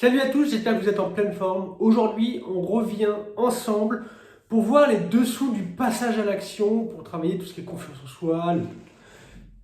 Salut à tous, j'espère que vous êtes en pleine forme. Aujourd'hui, on revient ensemble pour voir les dessous du passage à l'action, pour travailler tout ce qui est confiance en soi.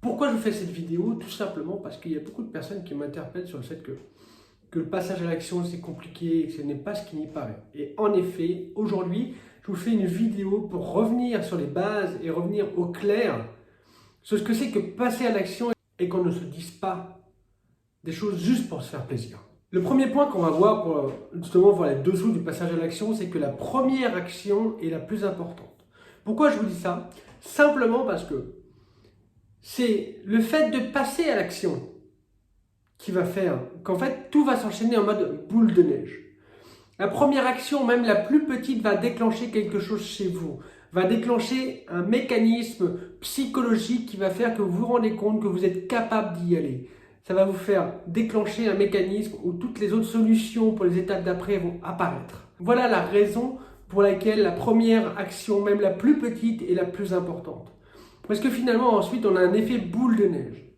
Pourquoi je fais cette vidéo? Tout simplement parce qu'il y a beaucoup de personnes qui m'interpellent sur le fait que le passage à l'action c'est compliqué et que ce n'est pas ce qui n'y paraît. Et en effet, aujourd'hui, je vous fais une vidéo pour revenir sur les bases et revenir au clair sur ce que c'est que passer à l'action et qu'on ne se dise pas des choses juste pour se faire plaisir. Le premier point qu'on va voir pour justement voir les dessous du passage à l'action, c'est que la première action est la plus importante. Pourquoi je vous dis ça? Simplement parce que c'est le fait de passer à l'action qui va faire qu'en fait tout va s'enchaîner en mode boule de neige. La première action, même la plus petite, va déclencher quelque chose chez vous, va déclencher un mécanisme psychologique qui va faire que vous vous rendez compte que vous êtes capable d'y aller. Ça va vous faire déclencher un mécanisme où toutes les autres solutions pour les étapes d'après vont apparaître. Voilà la raison pour laquelle la première action, même la plus petite, est la plus importante. Parce que finalement, ensuite, on a un effet boule de neige.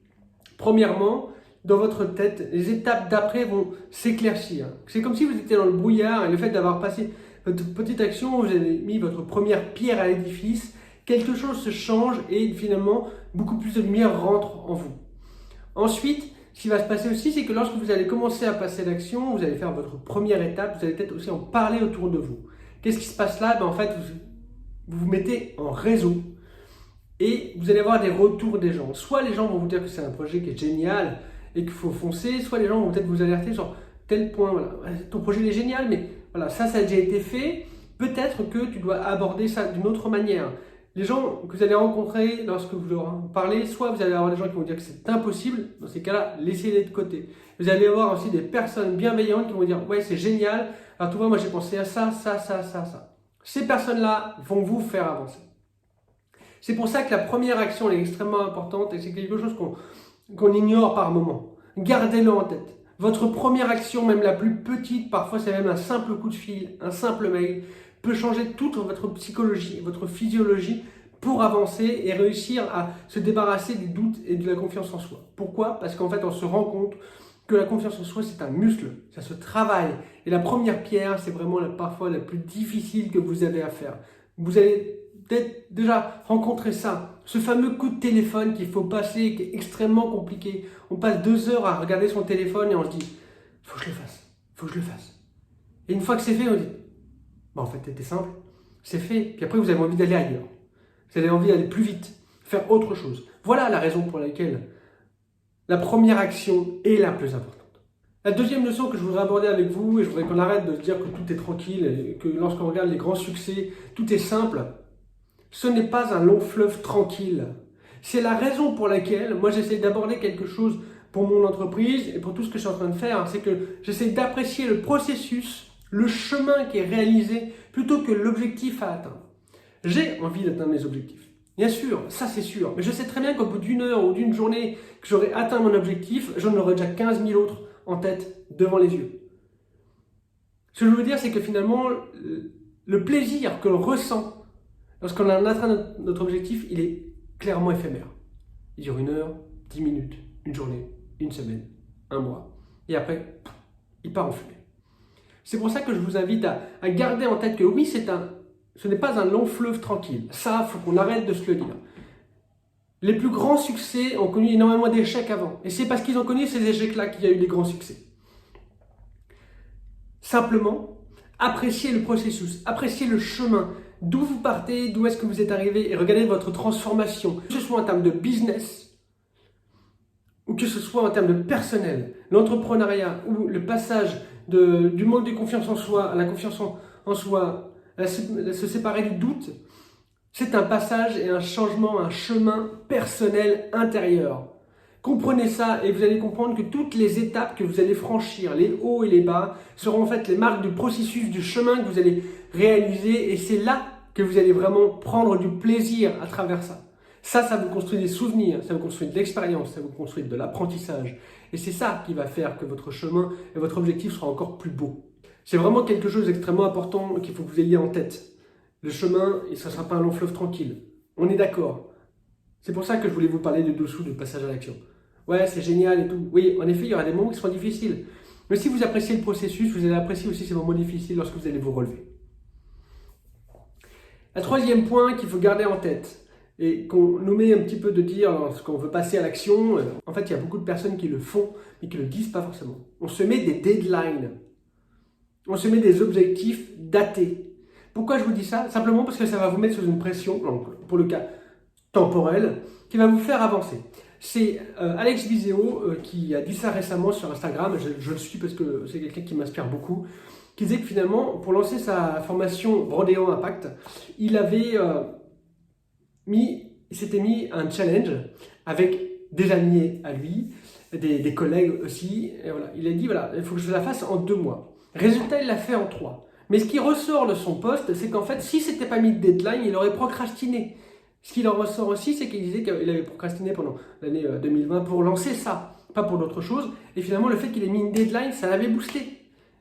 Premièrement, dans votre tête, les étapes d'après vont s'éclaircir. C'est comme si vous étiez dans le brouillard et le fait d'avoir passé votre petite action, vous avez mis votre première pierre à l'édifice, quelque chose se change et finalement, beaucoup plus de lumière rentre en vous. Ensuite, ce qui va se passer aussi, c'est que lorsque vous allez commencer à passer l'action, vous allez faire votre première étape, vous allez peut-être aussi en parler autour de vous. Qu'est-ce qui se passe là? En fait, vous vous mettez en réseau et vous allez avoir des retours des gens. Soit les gens vont vous dire que c'est un projet qui est génial et qu'il faut foncer, soit les gens vont peut-être vous alerter sur tel point, voilà, ton projet est génial, mais voilà, ça a déjà été fait, peut-être que tu dois aborder ça d'une autre manière. Les gens que vous allez rencontrer lorsque vous leur parlez, soit vous allez avoir des gens qui vont dire que c'est impossible, dans ces cas-là, laissez-les de côté. Vous allez avoir aussi des personnes bienveillantes qui vont dire ouais, c'est génial, alors tu vois, moi j'ai pensé à ça. Ces personnes-là vont vous faire avancer. C'est pour ça que la première action elle est extrêmement importante et c'est quelque chose qu'on ignore par moment. Gardez-le en tête. Votre première action, même la plus petite, parfois c'est même un simple coup de fil, un simple mail, peut changer toute votre psychologie, votre physiologie pour avancer et réussir à se débarrasser du doute et de la confiance en soi. Pourquoi? Parce qu'en fait, on se rend compte que la confiance en soi, c'est un muscle, ça se travaille. Et la première pierre, c'est vraiment parfois la plus difficile que vous avez à faire. Vous allez peut-être déjà rencontrer ça, ce fameux coup de téléphone qu'il faut passer, qui est extrêmement compliqué. On passe 2 heures à regarder son téléphone et on se dit « faut que je le fasse ». Et une fois que c'est fait, on dit en fait, c'était simple, c'est fait, puis après vous avez envie d'aller ailleurs. Vous avez envie d'aller plus vite, faire autre chose. Voilà la raison pour laquelle la première action est la plus importante. La deuxième leçon que je voudrais aborder avec vous, et je voudrais qu'on arrête de se dire que tout est tranquille, et que lorsqu'on regarde les grands succès, tout est simple, ce n'est pas un long fleuve tranquille. C'est la raison pour laquelle moi j'essaie d'aborder quelque chose pour mon entreprise et pour tout ce que je suis en train de faire, c'est que j'essaie d'apprécier le processus, le chemin qui est réalisé plutôt que l'objectif à atteindre. J'ai envie d'atteindre mes objectifs. Bien sûr, ça c'est sûr. Mais je sais très bien qu'au bout d'une heure ou d'une journée que j'aurai atteint mon objectif, j'en aurai déjà 15 000 autres en tête, devant les yeux. Ce que je veux dire, c'est que finalement, le plaisir que l'on ressent lorsqu'on a atteint notre objectif, il est clairement éphémère. Il dure 1 heure, 10 minutes, une journée, une semaine, un mois. Et après, il part en fumée. C'est pour ça que je vous invite à garder en tête que oui, ce n'est pas un long fleuve tranquille. Ça, il faut qu'on arrête de se le dire. Les plus grands succès ont connu énormément d'échecs avant. Et c'est parce qu'ils ont connu ces échecs-là qu'il y a eu des grands succès. Simplement, appréciez le processus, appréciez le chemin. D'où vous partez, d'où est-ce que vous êtes arrivé et regardez votre transformation. Que ce soit en termes de business ou que ce soit en termes de personnel, l'entrepreneuriat ou le passage du manque de confiance en soi à la confiance en soi, à se séparer du doute, c'est un passage et un changement, un chemin personnel intérieur. Comprenez ça et vous allez comprendre que toutes les étapes que vous allez franchir, les hauts et les bas, seront en fait les marques du processus, du chemin que vous allez réaliser et c'est là que vous allez vraiment prendre du plaisir à travers ça. Ça vous construit des souvenirs, ça vous construit de l'expérience, ça vous construit de l'apprentissage. Et c'est ça qui va faire que votre chemin et votre objectif sera encore plus beau. C'est vraiment quelque chose d'extrêmement important qu'il faut que vous ayez en tête. Le chemin, ça ne sera pas un long fleuve tranquille. On est d'accord. C'est pour ça que je voulais vous parler de dessous, du passage à l'action. Ouais, c'est génial et tout. Oui, en effet, il y aura des moments qui seront difficiles. Mais si vous appréciez le processus, vous allez apprécier aussi ces moments difficiles lorsque vous allez vous relever. Un troisième point qu'il faut garder en tête, et qu'on nous met un petit peu de dire lorsqu'on veut passer à l'action, en fait il y a beaucoup de personnes qui le font, mais qui ne le disent pas forcément. On se met des deadlines, on se met des objectifs datés. Pourquoi je vous dis ça? Simplement parce que ça va vous mettre sous une pression, donc pour le cas temporel, qui va vous faire avancer. C'est Alex Vizeo qui a dit ça récemment sur Instagram, je le suis parce que c'est quelqu'un qui m'inspire beaucoup, qui disait que finalement, pour lancer sa formation Brodéo Impact, il s'était mis un challenge avec des amis à lui, des collègues aussi, et voilà. Il a dit, voilà, il faut que je la fasse en 2 mois. Résultat, il l'a fait en 3. Mais ce qui ressort de son post, c'est qu'en fait, si c'était pas mis de deadline, il aurait procrastiné. Ce qui en ressort aussi, c'est qu'il disait qu'il avait procrastiné pendant l'année 2020 pour lancer ça, pas pour d'autres choses. Et finalement, le fait qu'il ait mis une deadline, ça l'avait boosté.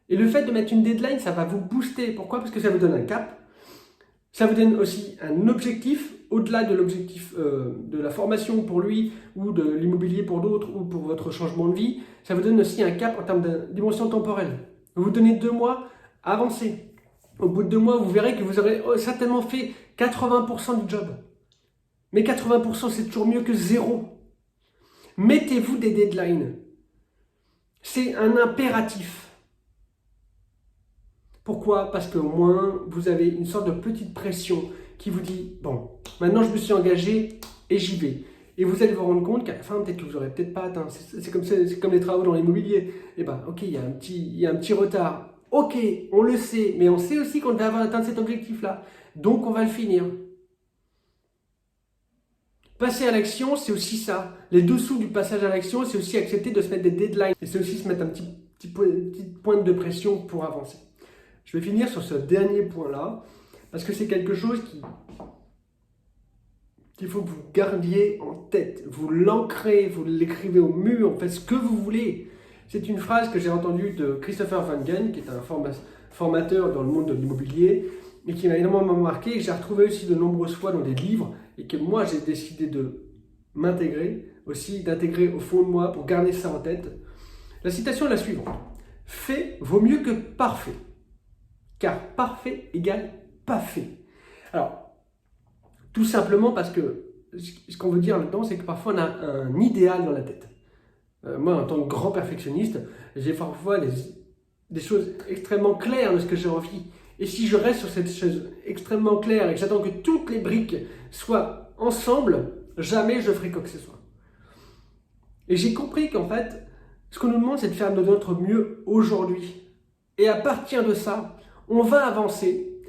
Et le fait de mettre une deadline, ça va vous booster. Pourquoi? Parce que ça vous donne un cap. Ça vous donne aussi un objectif, au-delà de l'objectif de la formation pour lui, ou de l'immobilier pour d'autres, ou pour votre changement de vie. Ça vous donne aussi un cap en termes de dimension temporelle. Vous vous donnez 2 mois, avancez. Au bout de 2 mois, vous verrez que vous aurez certainement fait 80% du job. Mais 80%, c'est toujours mieux que 0. Mettez-vous des deadlines. C'est un impératif. Pourquoi? Parce qu'au moins, vous avez une sorte de petite pression qui vous dit, bon, maintenant je me suis engagé et j'y vais. Et vous allez vous rendre compte qu'à la fin, peut-être que vous n'aurez peut-être pas atteint. C'est comme les travaux dans l'immobilier. Eh bien, ok, il y a un petit retard. Ok, on le sait, mais on sait aussi qu'on va atteindre cet objectif-là. Donc, on va le finir. Passer à l'action, c'est aussi ça. Les dessous du passage à l'action, c'est aussi accepter de se mettre des deadlines. Et c'est aussi se mettre petite pointe de pression pour avancer. Je vais finir sur ce dernier point-là, parce que c'est quelque chose qu'il faut que vous gardiez en tête. Vous l'ancrez, vous l'écrivez au mur, faites ce que vous voulez. C'est une phrase que j'ai entendue de Christopher Van Gen, qui est un formateur dans le monde de l'immobilier, et qui m'a énormément marqué, et que j'ai retrouvé aussi de nombreuses fois dans des livres, et que moi j'ai décidé de m'intégrer, aussi d'intégrer au fond de moi pour garder ça en tête. La citation est la suivante. « Fait vaut mieux que parfait, car parfait égale pas fait. » Alors, tout simplement parce que ce qu'on veut dire là-dedans, c'est que parfois on a un idéal dans la tête. Moi, en tant que grand perfectionniste, j'ai parfois des choses extrêmement claires de ce que j'ai envie. Et si je reste sur cette chose extrêmement claire et que j'attends que toutes les briques soient ensemble, jamais je ferai quoi que ce soit. Et j'ai compris qu'en fait, ce qu'on nous demande, c'est de faire de notre mieux aujourd'hui. Et à partir de ça, on va avancer,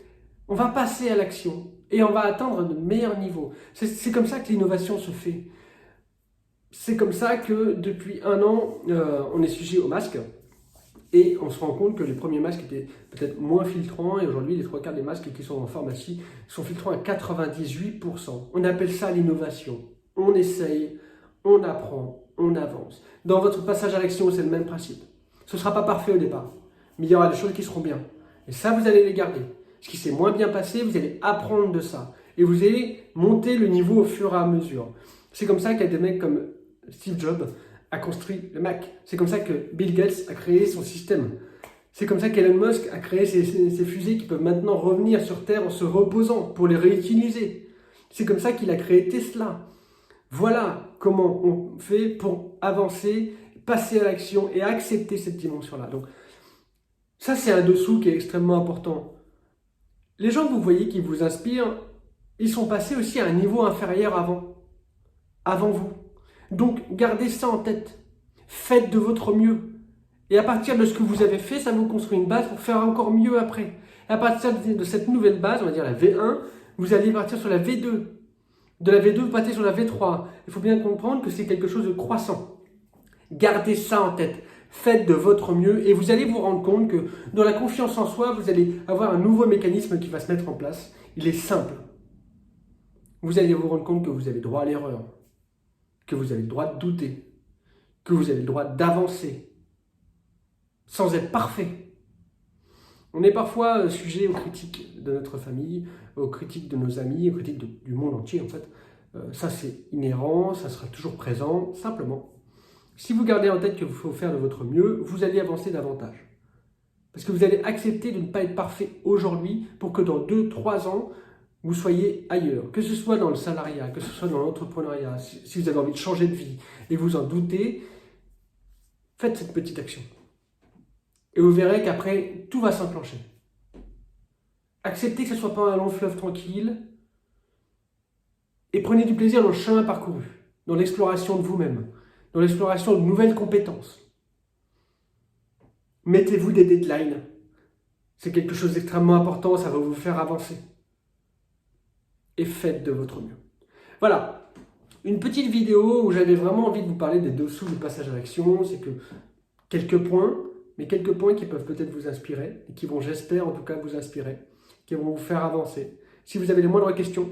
on va passer à l'action et on va atteindre de meilleurs niveaux. C'est comme ça que l'innovation se fait. C'est comme ça que depuis 1 an, on est sujet au masque. Et on se rend compte que les premiers masques étaient peut-être moins filtrants et aujourd'hui les 3/4 des masques qui sont en pharmacie sont filtrants à 98%. On appelle ça l'innovation. On essaye, on apprend, on avance. Dans votre passage à l'action, c'est le même principe. Ce ne sera pas parfait au départ, mais il y aura des choses qui seront bien. Et ça, vous allez les garder. Ce qui s'est moins bien passé, vous allez apprendre de ça. Et vous allez monter le niveau au fur et à mesure. C'est comme ça qu'il y a des mecs comme Steve Jobs a construit le Mac. C'est comme ça que Bill Gates a créé son système. C'est comme ça qu'Elon Musk a créé ces fusées qui peuvent maintenant revenir sur Terre en se reposant pour les réutiliser. C'est comme ça qu'il a créé Tesla. Voilà comment on fait pour avancer, passer à l'action et accepter cette dimension-là. Donc, ça, c'est un dessous qui est extrêmement important. Les gens que vous voyez qui vous inspirent, ils sont passés aussi à un niveau inférieur avant vous. Donc, gardez ça en tête. Faites de votre mieux. Et à partir de ce que vous avez fait, ça vous construit une base pour faire encore mieux après. Et à partir de cette nouvelle base, on va dire la V1, vous allez partir sur la V2. De la V2, vous partez sur la V3. Il faut bien comprendre que c'est quelque chose de croissant. Gardez ça en tête. Faites de votre mieux et vous allez vous rendre compte que dans la confiance en soi, vous allez avoir un nouveau mécanisme qui va se mettre en place. Il est simple. Vous allez vous rendre compte que vous avez droit à l'erreur, que vous avez le droit de douter, que vous avez le droit d'avancer, sans être parfait. On est parfois sujet aux critiques de notre famille, aux critiques de nos amis, aux critiques du monde entier en fait. Ça c'est inhérent, ça sera toujours présent, simplement. Si vous gardez en tête qu'il faut faire de votre mieux, vous allez avancer davantage. Parce que vous allez accepter de ne pas être parfait aujourd'hui pour que dans 2-3 ans, vous soyez ailleurs. Que ce soit dans le salariat, que ce soit dans l'entrepreneuriat, si vous avez envie de changer de vie et vous en doutez, faites cette petite action. Et vous verrez qu'après, tout va s'enclencher. Acceptez que ce ne soit pas un long fleuve tranquille et prenez du plaisir dans le chemin parcouru, dans l'exploration de vous-même, dans l'exploration de nouvelles compétences. Mettez-vous des deadlines. C'est quelque chose d'extrêmement important, ça va vous faire avancer. Et faites de votre mieux. Voilà, une petite vidéo où j'avais vraiment envie de vous parler des dessous du passage à l'action. C'est que quelques points qui peuvent peut-être vous inspirer et qui vont, j'espère en tout cas, vous inspirer, qui vont vous faire avancer. Si vous avez les moindres questions,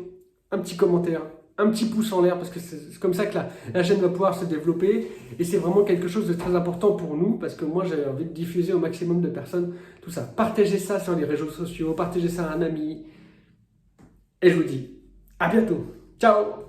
un petit commentaire, un petit pouce en l'air, parce que c'est comme ça que la chaîne va pouvoir se développer. Et c'est vraiment quelque chose de très important pour nous, parce que moi, j'ai envie de diffuser au maximum de personnes tout ça. Partagez ça sur les réseaux sociaux, partagez ça à un ami. Et je vous dis à bientôt. Ciao!